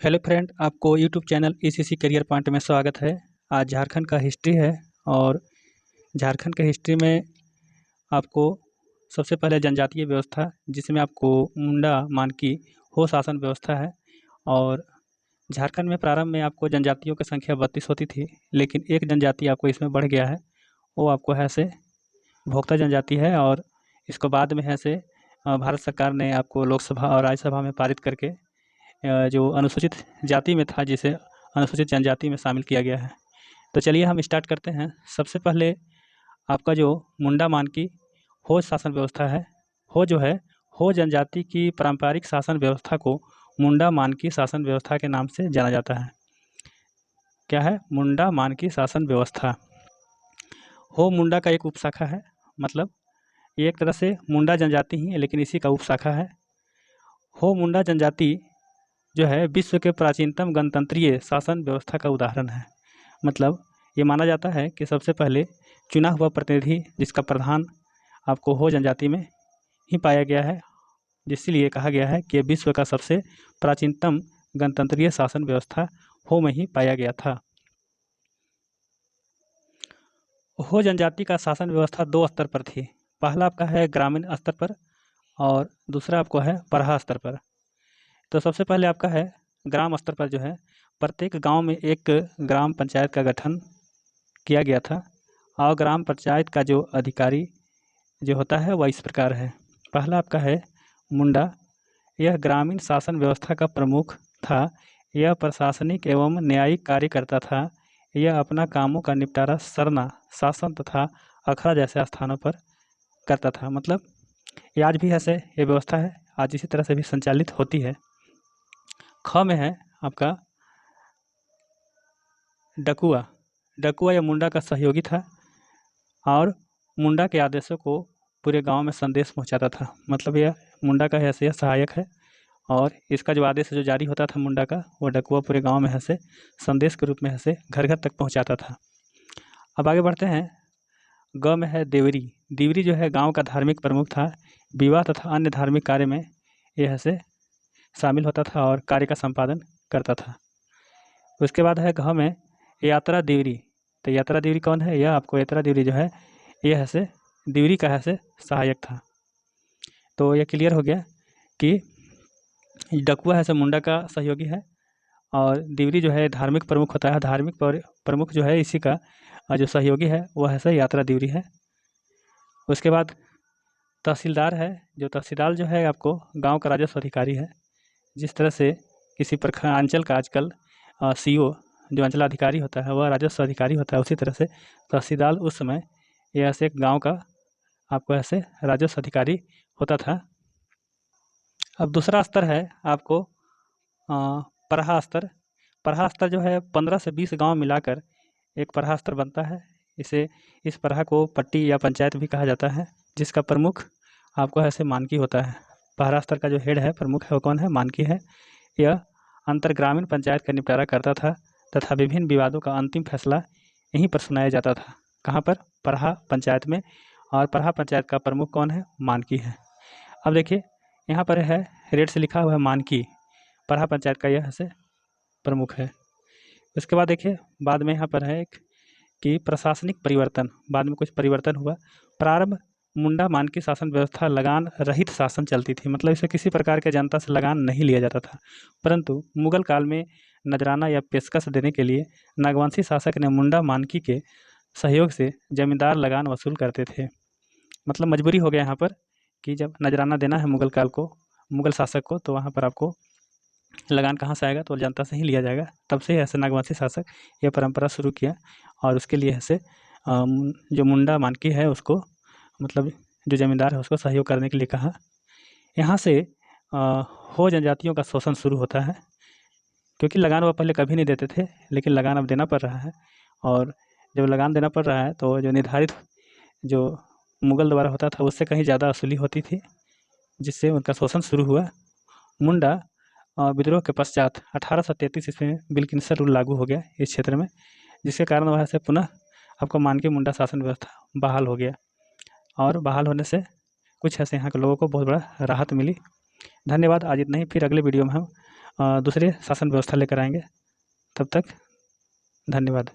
Hello friend, आपको YouTube channel ECC career point में स्वागत है। आज झारखंड का हिस्ट्री है और झारखंड के हिस्ट्री में आपको सबसे पहले जनजातीय व्यवस्था, जिसमें आपको मुंडा मानकी हो शासन व्यवस्था है। और झारखंड में प्रारंभ में आपको जनजातियों की संख्या 32 होती थी, लेकिन एक जनजाति आपको इसमें बढ़ गया है। वो आपको है से भोक्ता जनजाति है और इसको बाद में है से भारत सरकार ने आपको लोकसभा और राज्यसभा में पारित करके जो अनुसूचित जाति में था, जिसे अनुसूचित जनजाति में शामिल किया गया है। तो चलिए हम स्टार्ट करते हैं। सबसे पहले आपका जो मुंडा मानकी हो शासन व्यवस्था है, हो जो है हो जनजाति की पारंपरिक शासन व्यवस्था को मुंडा मानकी शासन व्यवस्था के नाम से जाना जाता है। क्या है? मुंडा मानकी शासन व्यवस्था। हो मुंडा का एक उपशाखा है, मतलब ये एक तरह से मुंडा जनजाति ही है, लेकिन इसी का उपशाखा है। हो मुंडा जनजाति जो है विश्व के प्राचीनतम गणतंत्रीय शासन व्यवस्था का उदाहरण है। मतलब ये माना जाता है कि सबसे पहले चुना हुआ प्रतिनिधि, जिसका प्रधान आपको हो जनजाति में ही पाया गया है, जिसलिए कहा गया है कि विश्व का सबसे प्राचीनतम गणतंत्रीय शासन व्यवस्था हो में ही पाया गया था। हो जनजाति का शासन व्यवस्था दो स्तर पर थी। पहला आपका है ग्रामीण स्तर पर और दूसरा आपको है परहा स्तर पर। तो सबसे पहले आपका है ग्राम स्तर पर, जो है प्रत्येक गांव में एक ग्राम पंचायत का गठन किया गया था। और ग्राम पंचायत का जो अधिकारी जो होता है वह इस प्रकार है। पहला आपका है मुंडा। यह ग्रामीण शासन व्यवस्था का प्रमुख था। यह प्रशासनिक एवं न्यायिक कार्य करता था। यह अपना कामों का निपटारा सरना, शासन तथा अखड़ा जैसे स्थानों पर करता था। मतलब ये आज भी ऐसे ये व्यवस्था है, आज इसी तरह से भी संचालित होती है। ख में है आपका डकुआ। डकुआ यह मुंडा का सहयोगी था और मुंडा के आदेशों को पूरे गांव में संदेश पहुंचाता था। मतलब यह मुंडा का ऐसे सहायक है और इसका जो आदेश जो जारी होता था मुंडा का, वो डकुआ पूरे गांव में ऐसे संदेश के रूप में ऐसे घर घर तक पहुंचाता था। अब आगे बढ़ते हैं। ग में है देवरी। देवरी जो है गांव का धार्मिक प्रमुख था। विवाह तथा अन्य धार्मिक कार्य में यह ऐसे शामिल होता था और कार्य का संपादन करता था। उसके बाद है घ में यात्रा देवरी। तो यात्रा देवरी कौन है? यह आपको यात्रा देवरी जो है यह ऐसे देवरी का ऐसे सहायक था। तो यह क्लियर हो गया कि डकुआ है मुंडा का सहयोगी है और देवरी जो है धार्मिक प्रमुख होता है। धार्मिक प्रमुख जो है इसी का जो सहयोगी है वह ऐसे यात्रा देवरी है। उसके बाद तहसीलदार है। जो तहसीलदार जो है आपको गांव का राजस्व अधिकारी है। जिस तरह से किसी प्रखंड अंचल का आजकल सीओ जो अंचलाधिकारी होता है वह राजस्व अधिकारी होता है, उसी तरह से तहसीलदार उस समय यह ऐसे एक गाँव का आपको ऐसे राजस्व अधिकारी होता था। अब दूसरा स्तर है आपको परहा स्तर। परहा स्तर जो है 15 से 20 गांव मिलाकर एक परहा स्तर बनता है। इस परहा को पट्टी या पंचायत भी कहा जाता है, जिसका प्रमुख आपको ऐसे मानकी होता है। परहा स्तर का जो हेड है, प्रमुख है, वो कौन है? मानकी है। यह अंतर्ग्रामीण पंचायत का निपटारा करता था तथा विभिन्न विवादों का अंतिम फैसला यहीं पर सुनाया जाता था। कहाँ पर? परहा पंचायत में। और परहा पंचायत का प्रमुख कौन है? मानकी है। अब देखिए यहाँ पर है रेड से लिखा हुआ है मानकी, परहा पंचायत का यह से प्रमुख है। उसके बाद देखिए बाद में यहाँ पर है एक कि प्रशासनिक परिवर्तन। बाद में कुछ परिवर्तन हुआ। प्रारंभ मुंडा मानकी शासन व्यवस्था लगान रहित शासन चलती थी। मतलब इसे किसी प्रकार के जनता से लगान नहीं लिया जाता था, परंतु मुगल काल में नजराना या पेशकश देने के लिए नागवंशी शासक ने मुंडा मानकी के सहयोग से जमींदार लगान वसूल करते थे। मतलब मजबूरी हो गया यहाँ पर कि जब नजराना देना है मुगल शासक को, तो वहाँ पर आपको लगान कहाँ से आएगा? तो जनता से ही लिया जाएगा। तब से ऐसे नागवंशी शासक यह परंपरा शुरू किया और उसके लिए ऐसे जो मुंडा मानकी है उसको, मतलब जो जमींदार है उसको सहयोग करने के लिए कहा। यहाँ से हो जनजातियों का शोषण शुरू होता है, क्योंकि लगान वह पहले कभी नहीं देते थे, लेकिन लगान अब देना पड़ रहा है। और जब लगान देना पड़ रहा है तो जो निर्धारित जो मुगल द्वारा होता था उससे कहीं ज़्यादा वसूली होती थी, जिससे उनका शोषण शुरू हुआ। मुंडा विद्रोह के पश्चात 1833 ईस्वी में विल्किंसन रूल लागू हो गया इस क्षेत्र में, जिसके कारण वहाँ से पुनः आपको मानकी मुंडा शासन व्यवस्था बहाल हो गया। और बहाल होने से कुछ ऐसे यहाँ के लोगों को बहुत बड़ा राहत मिली। धन्यवाद। आज इतना ही, फिर अगले वीडियो में हम दूसरे शासन व्यवस्था लेकर आएंगे। तब तक धन्यवाद।